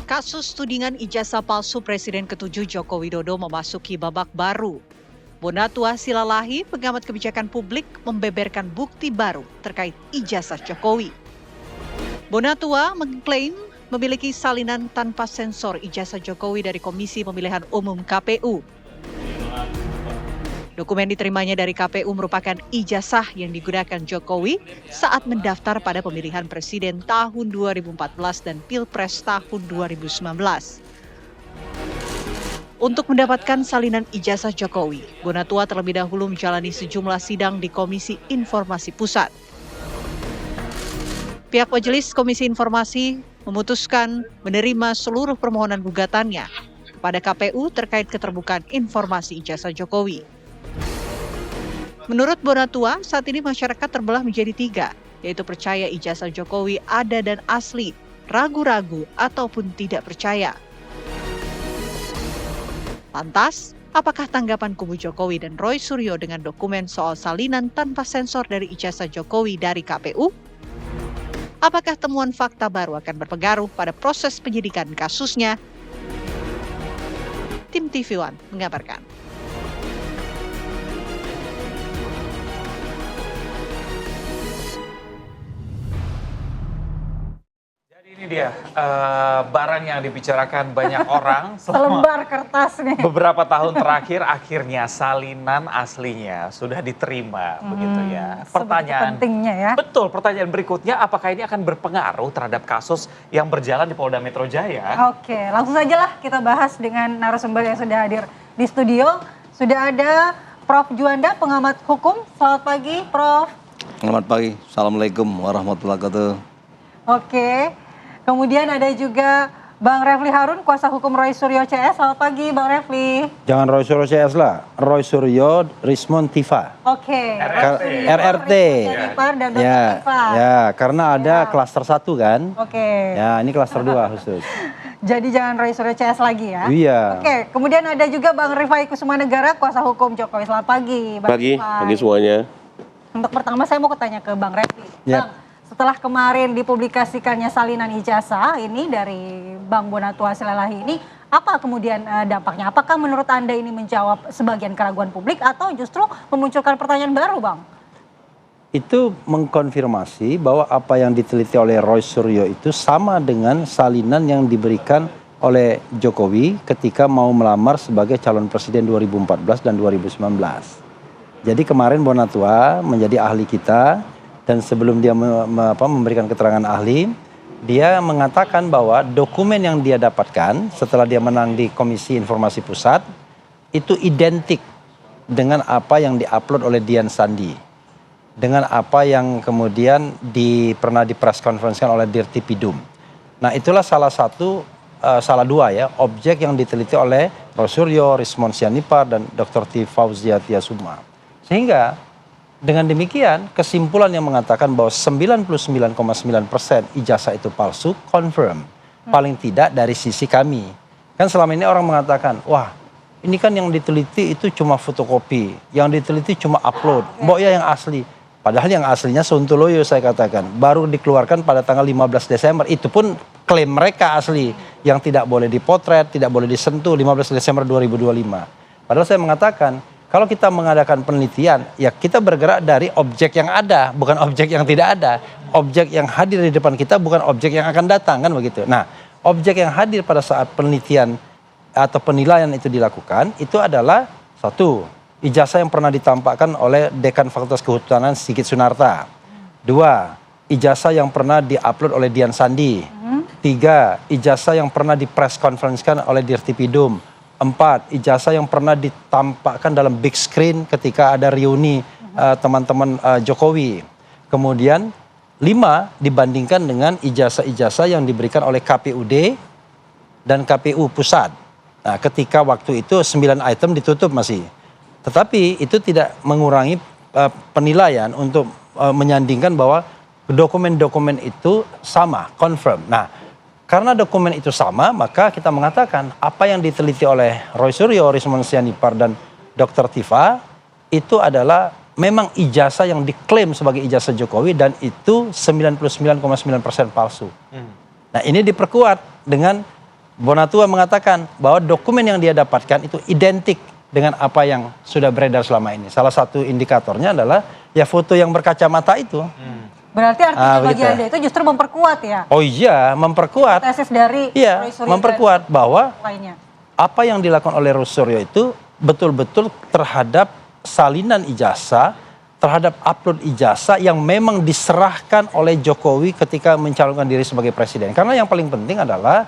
Kasus tudingan ijazah palsu Presiden ke-7 Joko Widodo memasuki babak baru. Bonatua Silalahi, pengamat kebijakan publik, membeberkan bukti baru terkait ijazah Jokowi. Bonatua mengklaim memiliki salinan tanpa sensor ijazah Jokowi dari Komisi Pemilihan Umum KPU. Dokumen diterimanya dari KPU merupakan ijazah yang digunakan Jokowi saat mendaftar pada pemilihan presiden tahun 2014 dan Pilpres tahun 2019. Untuk mendapatkan salinan ijazah Jokowi, Bonatua terlebih dahulu menjalani sejumlah sidang di Komisi Informasi Pusat. Pihak Majelis Komisi Informasi memutuskan menerima seluruh permohonan gugatannya kepada KPU terkait keterbukaan informasi ijazah Jokowi. Menurut Bonatua, saat ini masyarakat terbelah menjadi 3, yaitu percaya ijazah Jokowi ada dan asli, ragu-ragu ataupun tidak percaya. Lantas, apakah tanggapan kubu Jokowi dan Roy Suryo dengan dokumen soal salinan tanpa sensor dari ijazah Jokowi dari KPU? Apakah temuan fakta baru akan berpengaruh pada proses penyidikan kasusnya? Tim TV One mengabarkan. Ini dia barang yang dibicarakan banyak orang selembar kertas nih. Beberapa tahun terakhir, akhirnya salinan aslinya sudah diterima, begitu ya. Pertanyaan pentingnya ya. Betul, pertanyaan berikutnya, apakah ini akan berpengaruh terhadap kasus yang berjalan di Polda Metro Jaya? Oke, langsung saja lah kita bahas dengan narasumber yang sudah hadir di studio. Sudah ada Prof. Juanda, pengamat hukum. Selamat pagi, Prof. Selamat pagi, Assalamualaikum warahmatullahi wabarakatuh. Oke. Kemudian ada juga Bang Refli Harun, kuasa hukum Roy Suryo CS. Selamat pagi, Bang Refli. Jangan Roy Suryo CS lah, Roy Suryo Rismon Tifa. Oke. RRT. Dan Ya, karena ada klaster 1 kan. Oke. Ya, ini klaster 2 khusus. Jadi jangan Roy Suryo CS lagi ya. Iya. Oke, kemudian ada juga Bang Rifai Kusumanegara, kuasa hukum Jokowi. Selamat pagi, Bang Pagi Rifai. semuanya. Untuk pertama saya mau tanya ke Bang Refli. Yep. Bang, setelah kemarin dipublikasikannya salinan ijazah ini dari Bang Bonatua Silalahi ini, apa kemudian dampaknya? Apakah menurut Anda ini menjawab sebagian keraguan publik atau justru memunculkan pertanyaan baru, Bang? Itu mengkonfirmasi bahwa apa yang diteliti oleh Roy Suryo itu sama dengan salinan yang diberikan oleh Jokowi ketika mau melamar sebagai calon presiden 2014 dan 2019. Jadi kemarin Bonatua menjadi ahli kita. Dan sebelum dia memberikan keterangan ahli, dia mengatakan bahwa dokumen yang dia dapatkan setelah dia menang di Komisi Informasi Pusat, itu identik dengan apa yang diupload oleh Dian Sandi. Dengan apa yang kemudian pernah di press conference-kan oleh Dirtipidum. Nah itulah salah dua ya, objek yang diteliti oleh Roy Suryo, Rismon Sianipar, dan Dr. T. Fauzia Tiasuma. Sehingga dengan demikian, kesimpulan yang mengatakan bahwa 99,9% ijazah itu palsu, confirm. Paling tidak dari sisi kami. Kan selama ini orang mengatakan, wah ini kan yang diteliti itu cuma fotokopi, yang diteliti cuma upload, mbok ya yang asli. Padahal yang aslinya Sontoloyo saya katakan, baru dikeluarkan pada tanggal 15 Desember. Itu pun klaim mereka asli, yang tidak boleh dipotret, tidak boleh disentuh 15 Desember 2025. Padahal saya mengatakan, kalau kita mengadakan penelitian, ya kita bergerak dari objek yang ada, bukan objek yang tidak ada. Objek yang hadir di depan kita bukan objek yang akan datang, kan begitu. Nah, objek yang hadir pada saat penelitian atau penilaian itu dilakukan, itu adalah 1, ijazah yang pernah ditampakkan oleh Dekan Fakultas Kehutanan Sigit Sunarta. 2, ijazah yang pernah diupload oleh Dian Sandi. 3, ijazah yang pernah di press conference-kan oleh Dirtipidum. 4, ijazah yang pernah ditampakkan dalam big screen ketika ada reuni teman-teman Jokowi. Kemudian 5, dibandingkan dengan ijazah-ijazah yang diberikan oleh KPUD dan KPU Pusat. Nah, ketika waktu itu 9 item ditutup masih. Tetapi itu tidak mengurangi penilaian untuk menyandingkan bahwa dokumen-dokumen itu sama, confirm. Nah, karena dokumen itu sama, maka kita mengatakan apa yang diteliti oleh Roy Suryo, Rismon Sianipar, dan Dr. Tifa itu adalah memang ijazah yang diklaim sebagai ijazah Jokowi dan itu 99,9% palsu. Nah ini diperkuat dengan Bonatua mengatakan bahwa dokumen yang dia dapatkan itu identik dengan apa yang sudah beredar selama ini. Salah satu indikatornya adalah ya foto yang berkacamata itu. Berarti artinya bagi begitu. Anda itu justru memperkuat ya Oh iya, memperkuat. tesis dari Iya, Roy Suryo memperkuat bahwa lainnya. apa yang dilakukan oleh Roy Suryo itu betul-betul terhadap salinan ijazah, terhadap upload ijazah yang memang diserahkan oleh Jokowi ketika mencalonkan diri sebagai presiden. Karena yang paling penting adalah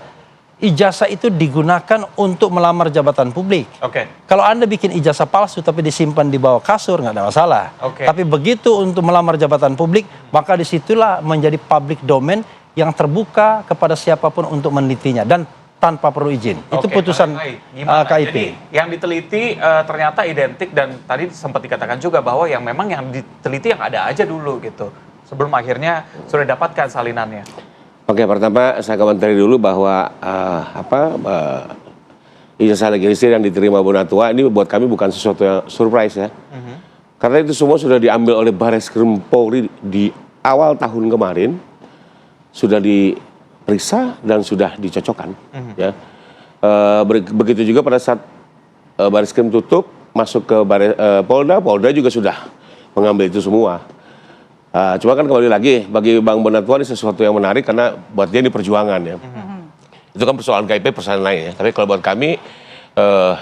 ijazah itu digunakan untuk melamar jabatan publik. Oke. Kalau Anda bikin ijazah palsu tapi disimpan di bawah kasur nggak ada masalah. Oke. Tapi begitu untuk melamar jabatan publik, maka disitulah menjadi public domain yang terbuka kepada siapapun untuk menelitinya dan tanpa perlu izin. Itu Oke, putusan gimana? KIP. Jadi yang diteliti ternyata identik dan tadi sempat dikatakan juga bahwa yang memang yang diteliti yang ada aja dulu gitu. Sebelum akhirnya sudah dapatkan salinannya. Oke, pertama saya komentari dulu bahwa ijazah legalisir yang diterima Bonatua ini buat kami bukan sesuatu yang surprise ya. Karena itu semua sudah diambil oleh Bareskrim Polri di awal tahun kemarin, sudah diperiksa dan sudah dicocokkan. Ya. Begitu juga pada saat Bareskrim tutup, masuk ke Polda juga sudah mengambil itu semua. Cuma kan kembali lagi, bagi Bang Bonatua ini sesuatu yang menarik karena buat dia ini perjuangan ya. Itu kan persoalan KIP, persoalan lain ya. Tapi kalau buat kami,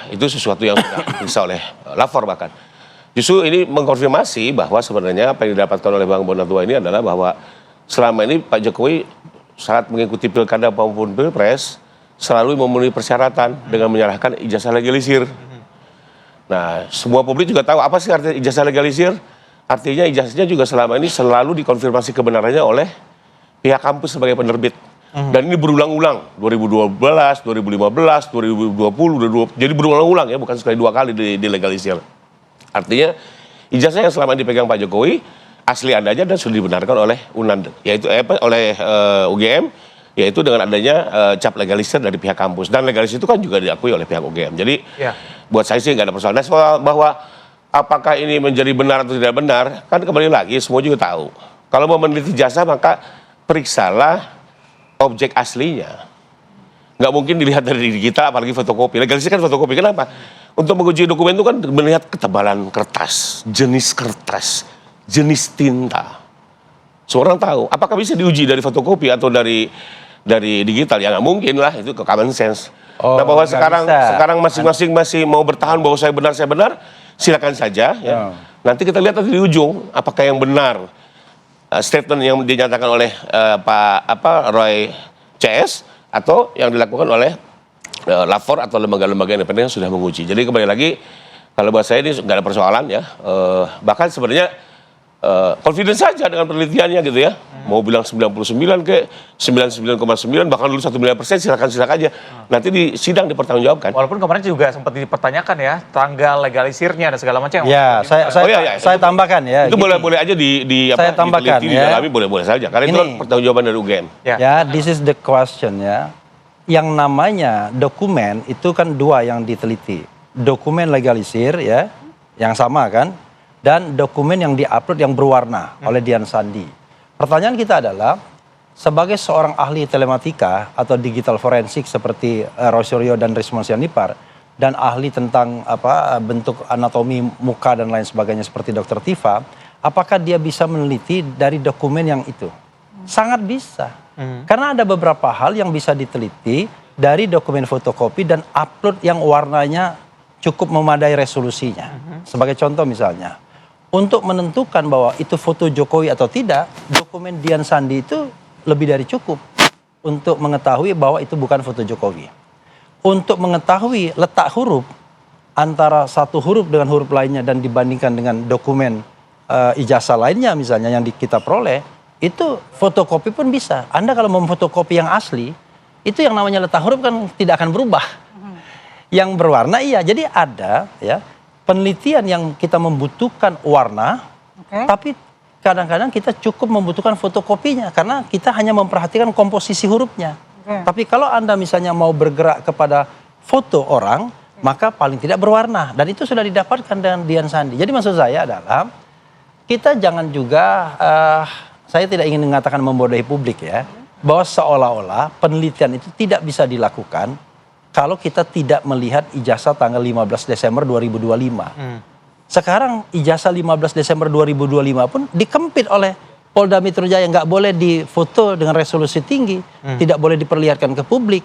itu sesuatu yang sudah diperiksa oleh lapor bahkan. Justru ini mengkonfirmasi bahwa sebenarnya apa yang didapatkan oleh Bang Bonatua ini adalah bahwa selama ini Pak Jokowi saat mengikuti pilkada maupun pilpres, selalu memenuhi persyaratan dengan menyerahkan ijazah legalisir. Nah, semua publik juga tahu apa sih arti ijazah legalisir? Artinya ijazahnya juga selama ini selalu dikonfirmasi kebenarannya oleh pihak kampus sebagai penerbit. Dan ini berulang-ulang, 2012, 2015, 2020, jadi berulang-ulang ya, bukan sekali 2 kali dilegalisir. Artinya ijazah yang selama ini dipegang Pak Jokowi asli adanya dan sudah dibenarkan oleh UNAD, yaitu oleh UGM, yaitu dengan adanya cap legalisir dari pihak kampus. Dan legalisir itu kan juga diakui oleh pihak UGM. Jadi buat saya sih nggak ada persoalan. Nah, soal bahwa apakah ini menjadi benar atau tidak benar, kan kembali lagi semua juga tahu. Kalau mau meneliti jasa maka periksalah objek aslinya. Nggak mungkin dilihat dari digital apalagi fotokopi. Legalisir kan fotokopi. Kenapa? Untuk menguji dokumen itu kan melihat ketebalan kertas, jenis tinta. Semua orang tahu. Apakah bisa diuji dari fotokopi atau dari digital? Ya nggak mungkin lah, itu ke common sense. Nah bahwa sekarang masing-masing masih mau bertahan bahwa saya benar, silakan saja. Ya. Nanti kita lihat nanti di ujung apakah yang benar statement yang dinyatakan oleh Roy CS atau yang dilakukan oleh lapor atau lembaga-lembaga independen yang sudah menguji. Jadi kembali lagi kalau buat saya ini nggak ada persoalan ya. Bahkan sebenarnya confidence saja dengan penelitiannya gitu ya. Mau bilang 99 ke 99,9 bahkan dulu 1 miliar %, silakan aja. Nanti di sidang dipertanggungjawabkan. Walaupun kemarin juga sempat dipertanyakan ya tanggal legalisirnya dan segala macam. Ya, saya tambahkan ya. Itu boleh aja saya tambahkan diteliti, ya. didalami boleh saja. Karena itu kan pertanggungjawaban dari UGM. Ya, this is the question ya. Yang namanya dokumen itu kan 2 yang diteliti. Dokumen legalisir ya, yang sama kan, dan dokumen yang diupload yang berwarna oleh Dian Sandi. Pertanyaan kita adalah, sebagai seorang ahli telematika atau digital forensik seperti Roy Suryo dan Rismon Sianipar, dan ahli tentang bentuk anatomi muka dan lain sebagainya seperti Dr. Tifa, apakah dia bisa meneliti dari dokumen yang itu? Sangat bisa. Karena ada beberapa hal yang bisa diteliti dari dokumen fotokopi dan upload yang warnanya cukup memadai resolusinya. Sebagai contoh misalnya, untuk menentukan bahwa itu foto Jokowi atau tidak, dokumen Dian Sandi itu lebih dari cukup untuk mengetahui bahwa itu bukan foto Jokowi. Untuk mengetahui letak huruf antara satu huruf dengan huruf lainnya dan dibandingkan dengan dokumen ijazah lainnya misalnya yang kita peroleh, itu fotokopi pun bisa. Anda kalau mau fotokopi yang asli, itu yang namanya letak huruf kan tidak akan berubah. Yang berwarna iya, jadi ada ya penelitian yang kita membutuhkan warna, tapi kadang-kadang kita cukup membutuhkan fotokopinya karena kita hanya memperhatikan komposisi hurufnya. Tapi kalau Anda misalnya mau bergerak kepada foto orang, maka paling tidak berwarna. Dan itu sudah didapatkan dengan Dian Sandi. Jadi maksud saya adalah, kita jangan juga, saya tidak ingin mengatakan membodohi publik ya, bahwa seolah-olah penelitian itu tidak bisa dilakukan kalau kita tidak melihat ijazah tanggal 15 Desember 2025. Sekarang ijazah 15 Desember 2025 pun dikempit oleh Polda Metro Jaya, nggak boleh difoto dengan resolusi tinggi, tidak boleh diperlihatkan ke publik.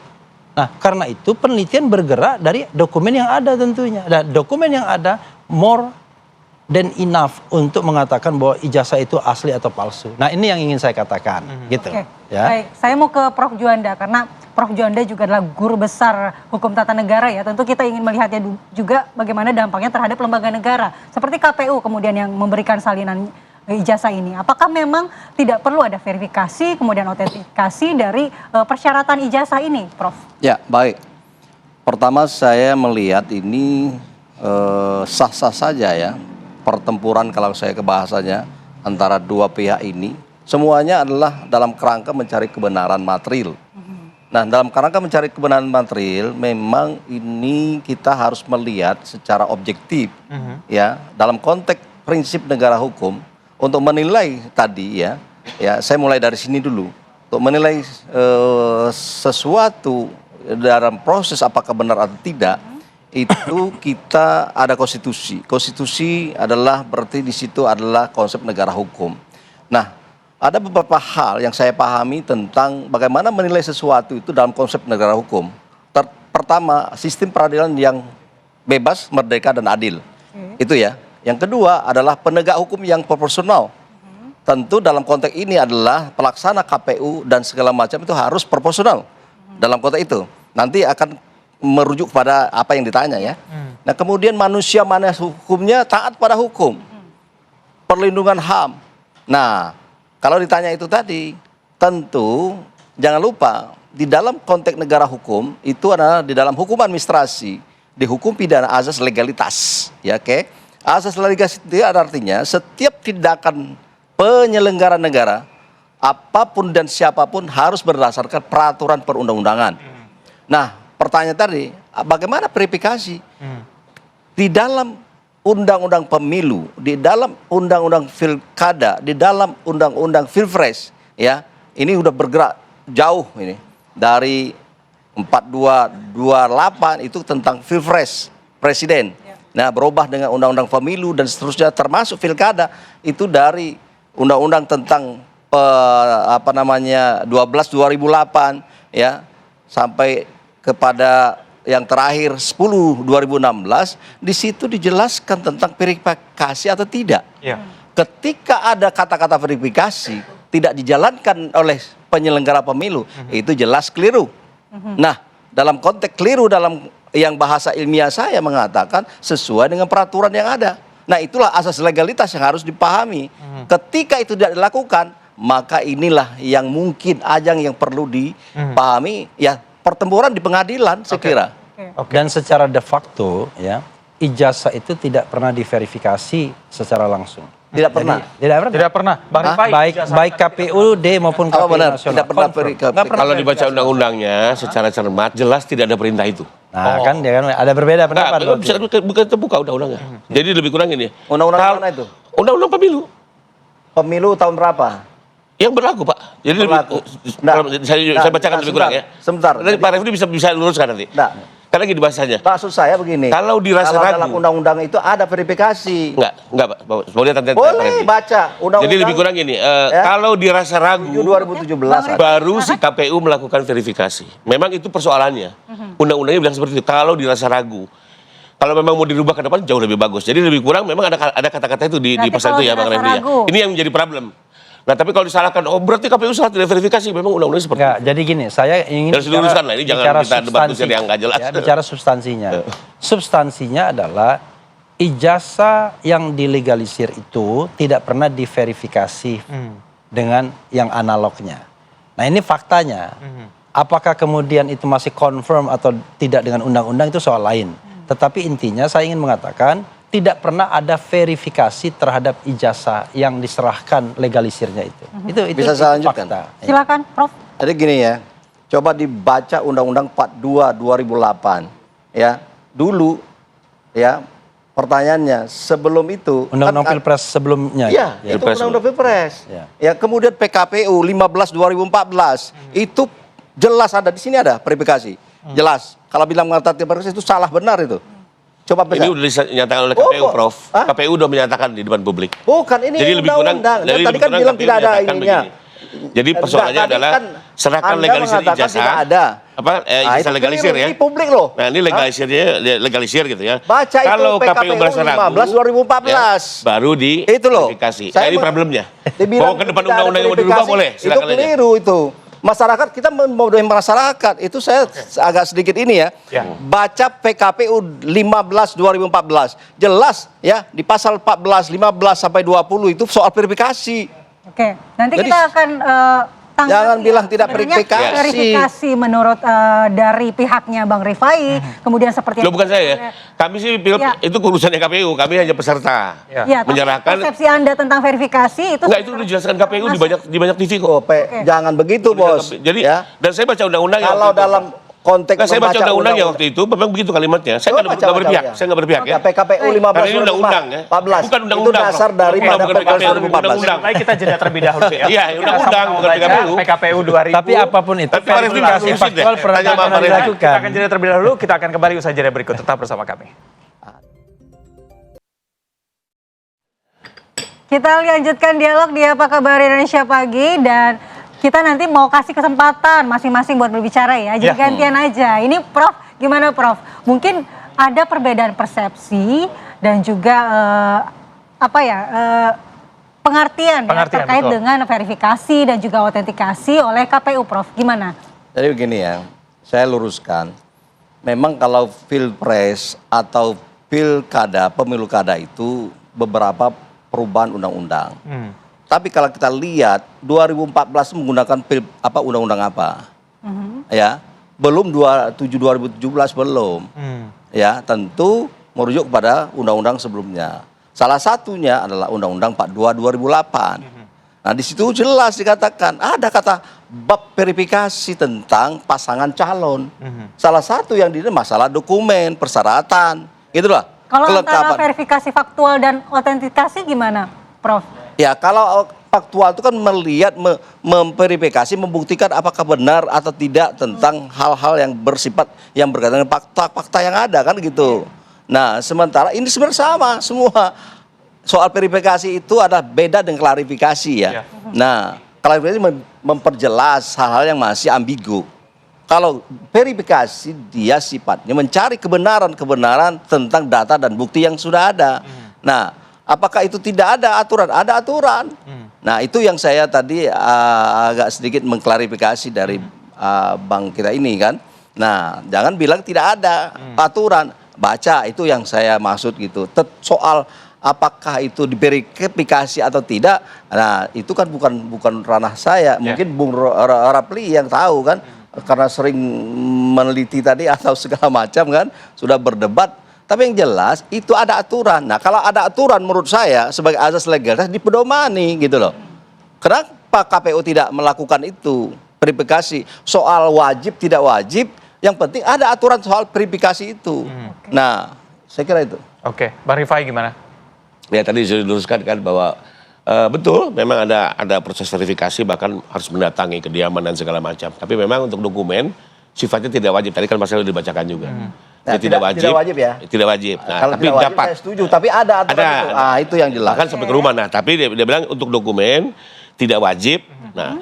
Nah, karena itu penelitian bergerak dari dokumen yang ada tentunya. Dan dokumen yang ada more than enough untuk mengatakan bahwa ijazah itu asli atau palsu. Nah, ini yang ingin saya katakan, gitu. Oke, Ya. baik. Saya mau ke Prof. Juanda karena Prof. Juanda juga adalah guru besar hukum tata negara ya. Tentu kita ingin melihatnya juga bagaimana dampaknya terhadap lembaga negara. Seperti KPU kemudian yang memberikan salinan ijazah ini. Apakah memang tidak perlu ada verifikasi kemudian autentikasi dari persyaratan ijazah ini, Prof? Ya, baik. Pertama saya melihat ini sah-sah saja ya. Pertempuran kalau saya ke bahasanya antara dua pihak ini. Semuanya adalah dalam kerangka mencari kebenaran material. Nah, dalam kerangka mencari kebenaran material, memang ini kita harus melihat secara objektif, ya, dalam konteks prinsip negara hukum untuk menilai tadi ya, saya mulai dari sini dulu untuk menilai sesuatu dalam proses apakah benar atau tidak. Itu kita ada konstitusi. Konstitusi adalah berarti di situ adalah konsep negara hukum. Nah, ada beberapa hal yang saya pahami tentang bagaimana menilai sesuatu itu dalam konsep negara hukum. Pertama, sistem peradilan yang bebas, merdeka, dan adil. Itu ya. Yang kedua adalah penegak hukum yang proporsional. Tentu dalam konteks ini adalah pelaksana KPU dan segala macam itu harus proporsional. Dalam konteks itu. Nanti akan merujuk pada apa yang ditanya ya. Nah, kemudian manusia mana hukumnya taat pada hukum. Perlindungan HAM. Nah, kalau ditanya itu tadi, tentu jangan lupa di dalam konteks negara hukum itu adalah di dalam hukum administrasi, di hukum pidana azas legalitas, ya oke. Azas legalitas itu ada artinya setiap tindakan penyelenggara negara apapun dan siapapun harus berdasarkan peraturan perundang-undangan. Nah, pertanyaan tadi, bagaimana verifikasi? Di dalam undang-undang pemilu, di dalam undang-undang pilkada, di dalam undang-undang pilpres, ya, ini udah bergerak jauh ini dari 4228 itu tentang pilpres presiden. Nah, berubah dengan undang-undang pemilu dan seterusnya termasuk pilkada itu dari undang-undang tentang 12 2008 ya sampai kepada yang terakhir 10 2016 di situ dijelaskan tentang verifikasi atau tidak. Ya. Ketika ada kata-kata verifikasi tidak dijalankan oleh penyelenggara pemilu, itu jelas keliru. Nah, dalam konteks keliru dalam yang bahasa ilmiah saya mengatakan sesuai dengan peraturan yang ada. Nah, itulah asas legalitas yang harus dipahami. Ketika itu tidak dilakukan, maka inilah yang mungkin ajang yang perlu dipahami ya. Pertempuran di pengadilan saya kira. Dan secara de facto ya ijazah itu tidak pernah diverifikasi secara langsung. Tidak pernah. Tidak pernah. Bang Rifai, Baik KPUD maupun KPU benar, nasional. tidak pernah Nggak pernah Kalau dibaca undang-undangnya secara cermat, jelas tidak ada perintah itu. Nah, kan dia kan ada berbeda pendapat. Nah, bukan terbuka undang-undangnya. Jadi lebih kurang ini. Undang-undang mana itu? Undang-undang pemilu. Pemilu tahun berapa? Yang berlaku, Pak. Jadi Berlaku. saya bacakan lebih kurang ya. Sebentar. Nanti Pak Refli bisa luruskan nanti. Karena gini bahasanya. Maksud saya begini. Kalau dirasa ragu. dalam undang-undang itu ada verifikasi. Enggak, Pak. Boleh tante. Boleh baca undang-undang. Jadi lebih kurang gini. Kalau dirasa ragu. 2017. Baru si KPU melakukan verifikasi. Memang itu persoalannya. Undang-undangnya bilang seperti itu. Kalau dirasa ragu. Kalau memang mau dirubah ke depan jauh lebih bagus. Jadi lebih kurang memang ada kata-kata itu di pasal itu ya Bang Refli ya. Ini yang menjadi problem. Nah, tapi kalau disalahkan, berarti KPU salah tidak verifikasi, memang undang-undang seperti itu. Jadi gini, saya ingin harus diluruskan lah, ini jangan kita debat yang nggak jelas. Ya, bicara substansinya. Substansinya adalah ijazah yang dilegalisir itu tidak pernah diverifikasi dengan yang analognya. Nah, ini faktanya. Apakah kemudian itu masih confirm atau tidak dengan undang-undang itu soal lain. Tetapi intinya saya ingin mengatakan tidak pernah ada verifikasi terhadap ijazah yang diserahkan legalisirnya itu. Itu Bisa saya lanjutkan? fakta. Silakan, Prof. Jadi gini ya. Coba dibaca Undang-Undang 42 2008 ya. Dulu ya pertanyaannya sebelum itu Undang-undang Pilpres sebelumnya. Iya, itu Undang-Undang Pilpres. Ya, kemudian PKPU 15 2014 itu jelas ada di sini ada verifikasi. Jelas. Kalau bilang mengatakan verifikasi itu salah benar itu. Coba Ini udah dinyatakan oleh KPU, Prof. Hah? KPU udah menyatakan di depan publik. Bukan, ini Jadi lebih kurang, undang-undang. jadi Tadi lebih kan kurang bilang KPU tidak ada menyatakan ininya. begini. Jadi persoalannya Enggak, tadi adalah kan serahkan Anda legalisir mengatakan ijazah. tidak ada. Ijazah itu legalisir keliru. ya. Ini publik loh. Nah ini legalisir gitu ya. Baca itu Kalau KPU PKPU merasa ragu, 15 2014. ya, baru Itu loh. diverifikasi. Saya Ini men- problemnya. Dibilang Bawa ke depan tidak ada undang-undang yang mau dirubah verifikasi, boleh. Itu Silakan aja. keliru itu. Masyarakat kita membodohi masyarakat. Itu saya agak sedikit ini ya. Ya. Baca PKPU 15 2014. Jelas ya di pasal 14, 15 sampai 20 itu soal verifikasi. Oke, nanti Jadi, kita akan tanggapi jangan ya. bilang tidak Sebenarnya verifikasi. verifikasi menurut dari pihaknya Bang Rifai, kemudian seperti Lo bukan saya ya. Kami sih Ya. itu urusannya KPU. Kami hanya peserta. Ya. Ya, tapi Menyerahkan. persepsi Anda tentang verifikasi itu Enggak, itu dijelaskan KPU di banyak TV kok. Oh, jangan begitu, Bos. Jadi ya. dan saya baca undang-undang ya Kalau waktu itu. dalam konteks Nah, saya baca membaca undang-undang ya waktu itu, memang begitu kalimatnya. Saya Coba nggak baca, berpihak, baca, saya nggak berpihak ya. PKPU 15 Karena ini undang-undang ya. 14. Bukan undang-undang, Itu dasar Prof. daripada Bukan PKPU PKPU, 2014. undang-undang. Baik, kita jeda terlebih dahulu ya. Iya, Kita undang-undang, sama-sama bukan baca PKPU. PKPU 2000. Tapi apapun itu, Tapi Pak Refli nggak verifikasi ngurusin deh. faktual pernah Tanya sama Pak Refli. dilakukan. Kita akan jeda terlebih dahulu, kita akan kembali usai jeda berikut. Tetap bersama kami. Kita lanjutkan dialog di Apa Kabar Indonesia Pagi dan kita nanti mau kasih kesempatan masing-masing buat berbicara ya. Jadi Ya. gantian aja. Ini Prof, gimana Prof? Mungkin ada perbedaan persepsi dan juga pengertian ya, terkait betul. dengan verifikasi dan juga autentikasi oleh KPU, Prof. Gimana? Jadi begini ya, saya luruskan. Memang kalau pilpres atau pilkada, pemilu kada itu beberapa perubahan undang-undang. Tapi kalau kita lihat 2014 menggunakan undang-undang apa? Ya, belum 2017 belum. Ya, tentu merujuk kepada undang-undang sebelumnya. Salah satunya adalah Undang-Undang 42 2008. Nah, di situ jelas dikatakan ada kata bab verifikasi tentang pasangan calon. Salah satu yang dilihat masalah dokumen, persyaratan, gitulah. Kalau antara verifikasi faktual dan autentikasi gimana, Prof? Ya, kalau faktual itu kan melihat, memverifikasi, membuktikan apakah benar atau tidak tentang hal-hal yang bersifat, yang berkaitan dengan fakta-fakta yang ada kan gitu. Nah, sementara ini sebenarnya sama semua. Soal verifikasi itu adalah beda dengan klarifikasi ya. Nah, klarifikasi memperjelas hal-hal yang masih ambigu. Kalau verifikasi dia sifatnya mencari kebenaran tentang data dan bukti yang sudah ada. Nah, apakah itu tidak ada aturan? Ada aturan. Nah, itu yang saya tadi agak sedikit mengklarifikasi dari Bang kita ini kan. Nah, jangan bilang tidak ada aturan. Baca, itu yang saya maksud gitu. Soal apakah itu diverifikasi atau tidak, nah itu kan bukan ranah saya. Mungkin Bung Rapli yang tahu kan, karena sering meneliti tadi atau segala macam kan, sudah berdebat. Tapi yang jelas itu ada aturan. Nah, kalau ada aturan menurut saya sebagai asas legalitas dipedomani gitu loh. Kenapa KPU tidak melakukan itu? Verifikasi soal wajib tidak wajib, yang penting ada aturan soal verifikasi itu. Nah, saya kira itu. Oke, Bang Rifai gimana? Ya tadi sudah diluruskan kan bahwa betul memang ada proses verifikasi, bahkan harus mendatangi kediaman dan segala macam. Tapi memang untuk dokumen sifatnya tidak wajib. Tadi kan Mas Heru dibacakan juga. Nah, tidak wajib. Tidak wajib ya. Tidak wajib. Nah, Kalau tapi tidak wajib dapat. saya setuju, tapi ada aturan itu. Ah, itu yang jelas. Bahkan sampai ke rumah. Nah, tapi dia bilang untuk dokumen tidak wajib. Nah,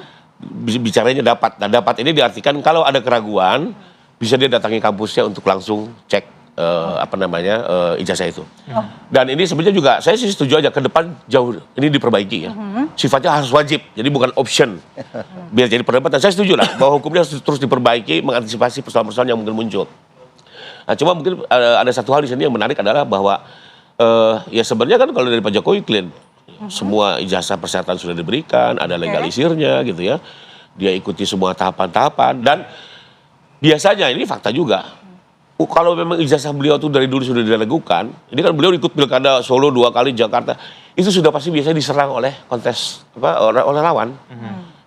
bicaranya dapat. Nah, dapat ini diartikan kalau ada keraguan bisa dia datangi kampusnya untuk langsung cek ijazah itu. Dan ini sebenarnya juga saya sih setuju aja ke depan jauh ini diperbaiki ya. Sifatnya harus wajib, jadi bukan option. Biar jadi perdebatan. Saya setuju lah bahwa hukumnya harus terus diperbaiki, mengantisipasi persoalan-persoalan yang mungkin muncul. Nah, cuma mungkin ada satu hal di sini yang menarik adalah bahwa ya sebenarnya kan kalau dari Pak Jokowi clean, semua ijazah persyaratan sudah diberikan, ada legalisirnya gitu ya. Dia ikuti semua tahapan-tahapan dan biasanya ini fakta juga. Kalau memang ijazah beliau tuh dari dulu sudah diragukan, ini kan beliau ikut pilkada Solo 2 kali, Jakarta, itu sudah pasti biasanya diserang oleh oleh lawan.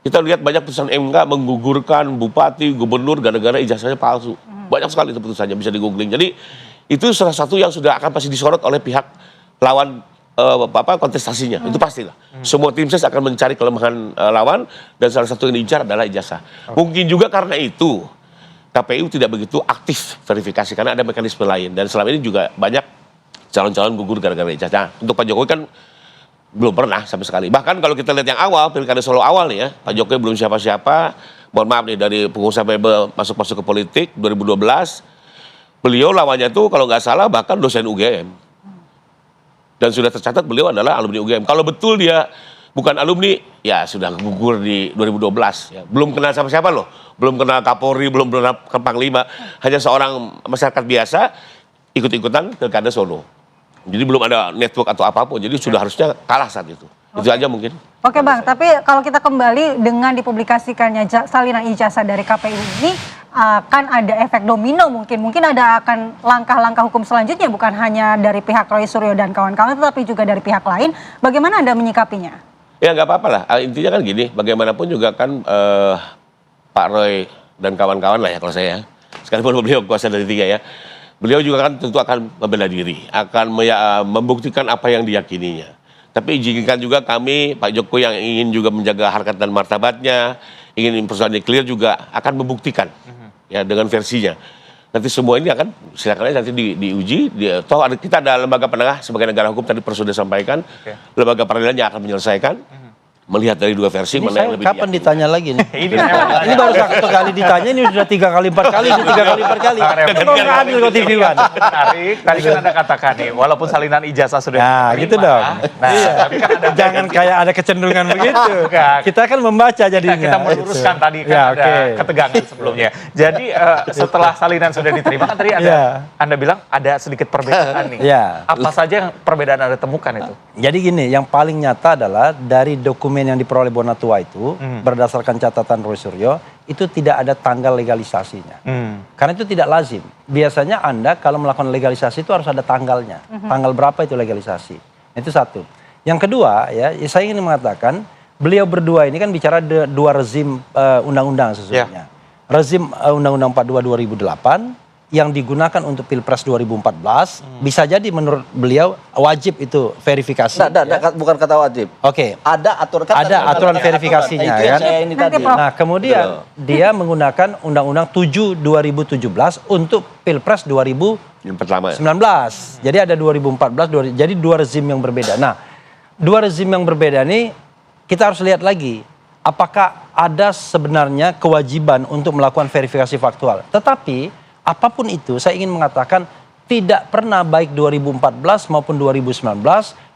Kita lihat banyak putusan MK menggugurkan bupati, gubernur gara-gara ijazahnya palsu. Banyak sekali itu putusannya, bisa di-googling. Jadi itu salah satu yang sudah akan pasti disorot oleh pihak lawan kontestasinya. Itu pastilah. Semua tim ses akan mencari kelemahan lawan dan salah satu yang diincar adalah ijazah. Mungkin juga karena itu KPU tidak begitu aktif verifikasi karena ada mekanisme lain dan selama ini juga banyak calon-calon gugur gara-gara ijazah. Nah, untuk Pak Jokowi kan belum pernah sama sekali. Bahkan kalau kita lihat yang awal, Pilkada Solo awal nih ya, Pak Jokowi belum siapa-siapa. Mohon maaf nih, dari pengusaha mebel masuk ke politik 2012. Beliau lawannya tuh kalau nggak salah bahkan dosen UGM. Dan sudah tercatat beliau adalah alumni UGM. Kalau betul dia bukan alumni, ya sudah gugur di 2012. Ya. Belum kenal sama siapa loh. Belum kenal Kapolri, belum kenal Panglima. Hanya seorang masyarakat biasa ikut-ikutan Pilkada Solo. Jadi belum ada network atau apapun. Jadi sudah harusnya kalah saat itu. Itu aja mungkin. Oke Bang, tapi kalau kita kembali dengan dipublikasikannya salinan ijazah dari KPU ini akan ada efek domino mungkin ada akan langkah-langkah hukum selanjutnya bukan hanya dari pihak Roy Suryo dan kawan-kawan tetapi juga dari pihak lain. Bagaimana Anda menyikapinya? Ya nggak apa-apa lah. Intinya kan gini, bagaimanapun juga kan Pak Roy dan kawan-kawan lah ya kalau saya. Sekalipun beliau kuasa dari 3 ya. Beliau juga kan tentu akan membela diri, akan membuktikan apa yang diyakininya. Tapi izinkan juga kami, Pak Jokowi yang ingin juga menjaga harkat dan martabatnya, ingin persoalan clear juga akan membuktikan ya dengan versinya. Nanti semua ini akan silakan aja nanti diuji. Toh kita ada lembaga penengah sebagai negara hukum tadi sudah sampaikan, lembaga peradilan yang akan menyelesaikan. Melihat dari 2 versi Ini mana saya yang lebih kapan yakin. ditanya lagi nih? Ini Ini baru 1 kali ditanya, ini sudah 3 kali 4 kali, ini 3 kali 4 kali. Kan nggak adil kok TV One. Menarik, tadi kan Anda katakan nih, walaupun salinan ijazah sudah Nah, diterima, gitu dong. Nah, tapi kan ada Jangan kayak ada kecenderungan begitu. Bukan. Kita kan membaca jadinya. kita meluruskan Itu. tadi kan Ya, ada oke. ketegangan sebelumnya. Jadi setelah salinan sudah diterima kan tadi Anda bilang ada sedikit perbedaan nih. Ya. Apa saja yang perbedaan Anda temukan itu? Jadi gini, yang paling nyata adalah dari dokumen yang diperoleh Bonatua itu, berdasarkan catatan Roy Suryo, itu tidak ada tanggal legalisasinya. Karena itu tidak lazim. Biasanya Anda kalau melakukan legalisasi itu harus ada tanggalnya. Tanggal berapa itu legalisasi. Itu satu. Yang kedua, ya saya ingin mengatakan, beliau berdua ini kan bicara 2 rezim undang-undang sesungguhnya. Rezim Undang-Undang 42 2008, yang digunakan untuk Pilpres 2014 bisa jadi menurut beliau wajib itu verifikasi. Bukan kata wajib. Oke. Ada aturan Ada aturan verifikasinya, Itu yang kan? saya ini tadi. Nah kemudian dia menggunakan Undang-Undang 7 2017 untuk Pilpres 2019. Yang pertama. Jadi ada 2014, jadi 2 rezim yang berbeda. Nah 2 rezim yang berbeda ini kita harus lihat lagi. Apakah ada sebenarnya kewajiban untuk melakukan verifikasi faktual. Tetapi apapun itu, saya ingin mengatakan tidak pernah baik 2014 maupun 2019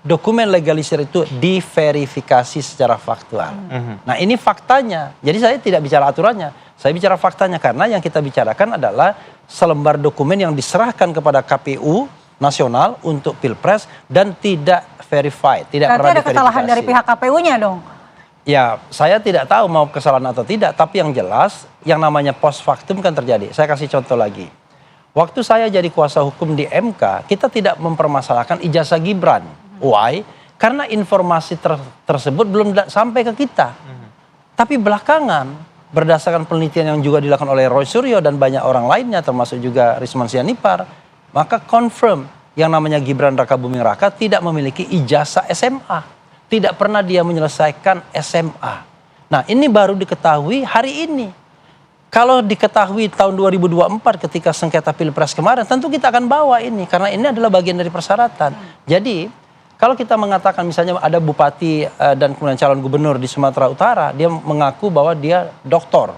dokumen legalisir itu diverifikasi secara faktual. Nah ini faktanya. Jadi saya tidak bicara aturannya, saya bicara faktanya karena yang kita bicarakan adalah selembar dokumen yang diserahkan kepada KPU nasional untuk Pilpres dan tidak verified, tidak Berarti pernah ada kesalahan diverifikasi. dari pihak KPU-nya dong. Ya, saya tidak tahu mau kesalahan atau tidak, tapi yang jelas yang namanya post factum kan terjadi. Saya kasih contoh lagi. Waktu saya jadi kuasa hukum di MK, kita tidak mempermasalahkan ijazah Gibran. Why? Karena informasi tersebut belum sampai ke kita. Tapi belakangan, berdasarkan penelitian yang juga dilakukan oleh Roy Suryo dan banyak orang lainnya, termasuk juga Risman Sianipar, maka confirm yang namanya Gibran Rakabuming Raka tidak memiliki ijazah SMA. Tidak pernah dia menyelesaikan SMA. Nah ini baru diketahui hari ini. Kalau diketahui tahun 2024 ketika sengketa Pilpres kemarin, tentu kita akan bawa ini. Karena ini adalah bagian dari persyaratan. Jadi kalau kita mengatakan misalnya ada bupati dan kemudian calon gubernur di Sumatera Utara, dia mengaku bahwa dia doktor.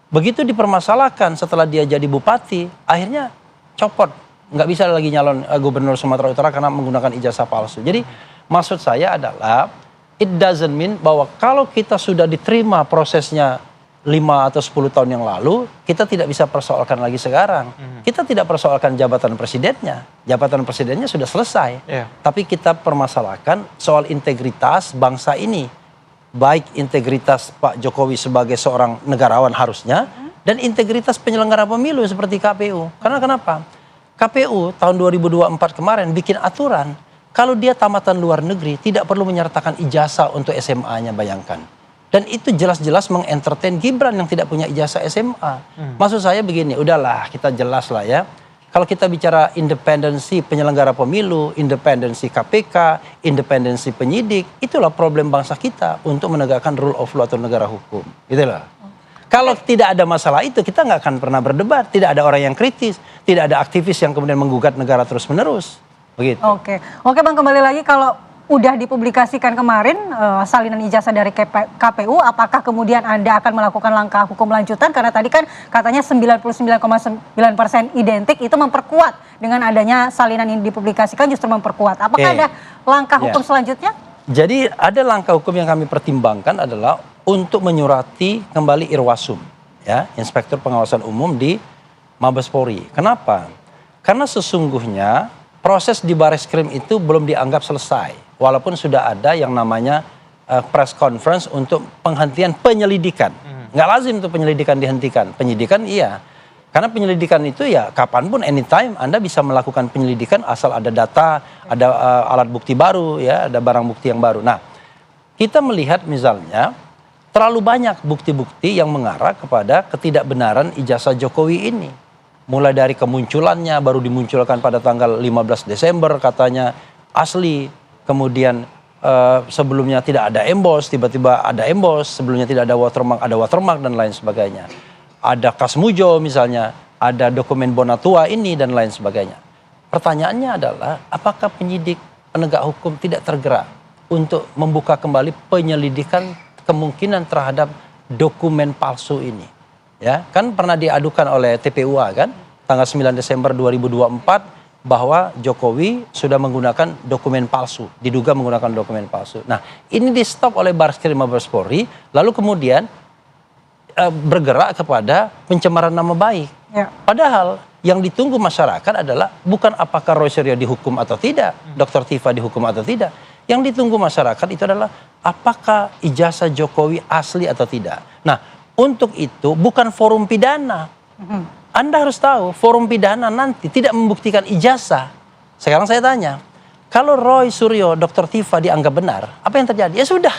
Begitu dipermasalahkan setelah dia jadi bupati, akhirnya copot. Nggak bisa lagi nyalon gubernur Sumatera Utara karena menggunakan ijazah palsu. Jadi maksud saya adalah it doesn't mean bahwa kalau kita sudah diterima prosesnya 5 atau 10 tahun yang lalu, kita tidak bisa persoalkan lagi sekarang. Kita tidak persoalkan jabatan presidennya. Jabatan presidennya sudah selesai. Tapi kita permasalahkan soal integritas bangsa ini. Baik integritas Pak Jokowi sebagai seorang negarawan harusnya, dan integritas penyelenggara pemilu seperti KPU. Karena kenapa? KPU tahun 2024 kemarin bikin aturan, kalau dia tamatan luar negeri tidak perlu menyertakan ijazah untuk SMA-nya, bayangkan. Dan itu jelas-jelas mengentertain Gibran yang tidak punya ijazah SMA. Maksud saya begini, udahlah kita jelas lah ya. Kalau kita bicara independensi penyelenggara pemilu, independensi KPK, independensi penyidik, itulah problem bangsa kita untuk menegakkan rule of law atau negara hukum. Itulah. Kalau tidak ada masalah itu, kita nggak akan pernah berdebat. Tidak ada orang yang kritis, tidak ada aktivis yang kemudian menggugat negara terus-menerus. Begitu. Oke, Bang, kembali lagi kalau udah dipublikasikan kemarin salinan ijazah dari KPU, apakah kemudian Anda akan melakukan langkah hukum lanjutan? Karena tadi kan katanya 99,9% identik, itu memperkuat dengan adanya salinan ini dipublikasikan justru memperkuat. Apakah ada langkah hukum selanjutnya? Jadi ada langkah hukum yang kami pertimbangkan adalah untuk menyurati kembali Irwasum, ya, Inspektur Pengawasan Umum di Mabes Polri. Kenapa? Karena sesungguhnya proses di Bareskrim itu belum dianggap selesai, walaupun sudah ada yang namanya press conference untuk penghentian penyelidikan. Nggak lazim tuh penyelidikan dihentikan, penyidikan iya. Karena penyelidikan itu ya kapanpun, anytime Anda bisa melakukan penyelidikan asal ada data, ada alat bukti baru, ya, ada barang bukti yang baru. Nah, kita melihat misalnya terlalu banyak bukti-bukti yang mengarah kepada ketidakbenaran ijazah Jokowi ini. Mulai dari kemunculannya, baru dimunculkan pada tanggal 15 Desember katanya asli. Kemudian sebelumnya tidak ada embos, tiba-tiba ada embos. Sebelumnya tidak ada watermark dan lain sebagainya. Ada Kasmujo misalnya, ada dokumen Bonatua ini dan lain sebagainya. Pertanyaannya adalah apakah penyidik penegak hukum tidak tergerak untuk membuka kembali penyelidikan kemungkinan terhadap dokumen palsu ini? Ya, kan pernah diadukan oleh TPUA kan tanggal 9 Desember 2024 bahwa Jokowi sudah menggunakan dokumen palsu, diduga menggunakan dokumen palsu. Nah, ini di stop oleh Bareskrim Mabes Polri, lalu kemudian bergerak kepada pencemaran nama baik. Ya. Padahal yang ditunggu masyarakat adalah bukan apakah Roy Suryo dihukum atau tidak, Dr. Tifa dihukum atau tidak. Yang ditunggu masyarakat itu adalah apakah ijazah Jokowi asli atau tidak. Nah, untuk itu bukan forum pidana. Anda harus tahu forum pidana nanti tidak membuktikan ijazah. Sekarang saya tanya, kalau Roy Suryo, Dr. Tifa dianggap benar, apa yang terjadi? Ya sudah,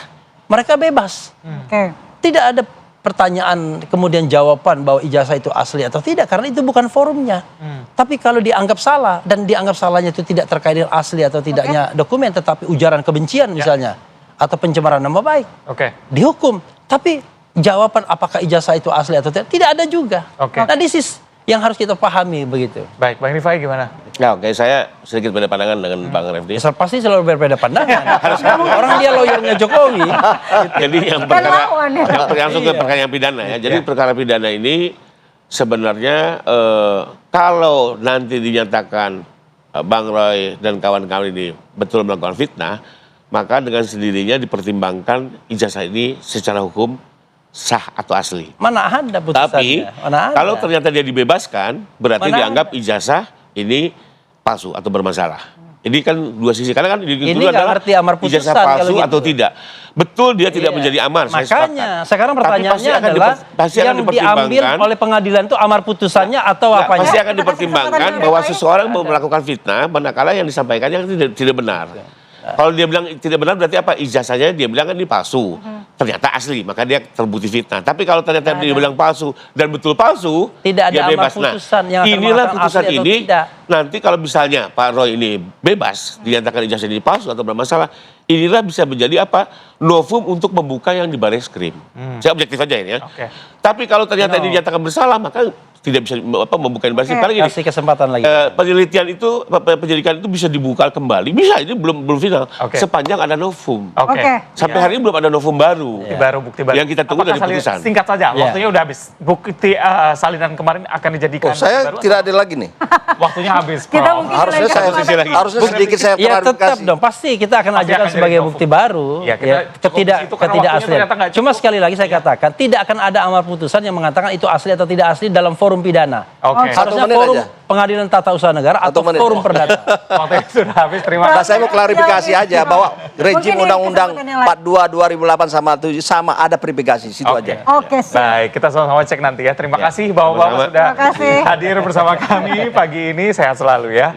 mereka bebas. Oke. Tidak ada pertanyaan kemudian jawaban bahwa ijazah itu asli atau tidak, karena itu bukan forumnya. Tapi kalau dianggap salah, dan dianggap salahnya itu tidak terkait dengan asli atau tidaknya dokumen, tetapi ujaran kebencian misalnya, atau pencemaran nama baik, dihukum. Tapi jawaban apakah ijazah itu asli atau tidak ada juga. Nah, this is yang harus kita pahami begitu. Baik, Bang Rifai gimana? Ya, oke, saya sedikit beda pandangan dengan Bang Refdi. Pasti selalu berbeda pandangan. Orang dia lawyernya Jokowi. Jadi yang perkara yang langsung ke perkara yang pidana ya. Jadi perkara pidana ini sebenarnya kalau nanti dinyatakan Bang Roy dan kawan-kawan ini betul melakukan fitnah, maka dengan sendirinya dipertimbangkan ijazah ini secara hukum sah atau asli. Mana ada putusannya? Tapi kalau ternyata dia dibebaskan, berarti dianggap ijazah ini palsu atau bermasalah. Ini kan dua sisi. Karena kan ini dulu adalah ngerti amar putusan ijazah palsu gitu. Atau tidak. Betul dia tidak menjadi amar. Makanya sekarang pertanyaannya pasti adalah yang diambil oleh pengadilan itu amar putusannya atau apanya? Pasti akan dipertimbangkan bahwa seseorang mau melakukan fitnah, manakala yang disampaikannya tidak benar. Kalau dia bilang tidak benar berarti apa? Ijazahnya dia bilang kan ini palsu. Ternyata asli, maka dia terbukti fitnah. Tapi kalau ternyata dia bilang palsu dan betul palsu, tidak ada dia bebas. amar putusan yang akan inilah putusan asli ini. tidak. Nanti kalau misalnya Pak Roy ini bebas, dinyatakan ijazah ini palsu atau bermasalah, inilah bisa menjadi apa? Novum untuk membuka yang di Bareskrim. Saya objektif aja ini ya. Tapi kalau ternyata dinyatakan bersalah, maka tidak bisa membuka di Bareskrim. Karena gini, kasih kesempatan lagi. Penelitian itu, penyelidikan itu bisa dibuka kembali. Bisa, ini belum final. Sepanjang ada novum. Sampai hari ini belum ada novum baru. Bukti baru. Yang kita tunggu dari putusan. Singkat saja, waktunya udah habis. Bukti salinan kemarin akan dijadikan. Saya baru, tidak ada lagi nih. Waktunya habis. Harusnya sedikit saya Ya tetap klarifikasi. dong, pasti kita akan ajukan sebagai bukti baru. Ya, ketidakaslian. Cuma sekali lagi saya katakan, tidak akan ada amar putusan yang mengatakan itu asli atau tidak asli dalam forum pidana. Harusnya forum pengadilan tata usaha negara atau forum perdata. Waktunya sudah habis, terima kasih. Saya mau klarifikasi aja bahwa rejim Undang-Undang 42 2008 sama ada verifikasi situ aja. Baik, kita sama-sama cek nanti ya. Terima kasih Bapak-bapak sudah hadir bersama kami pagi ini. Sehat selalu ya.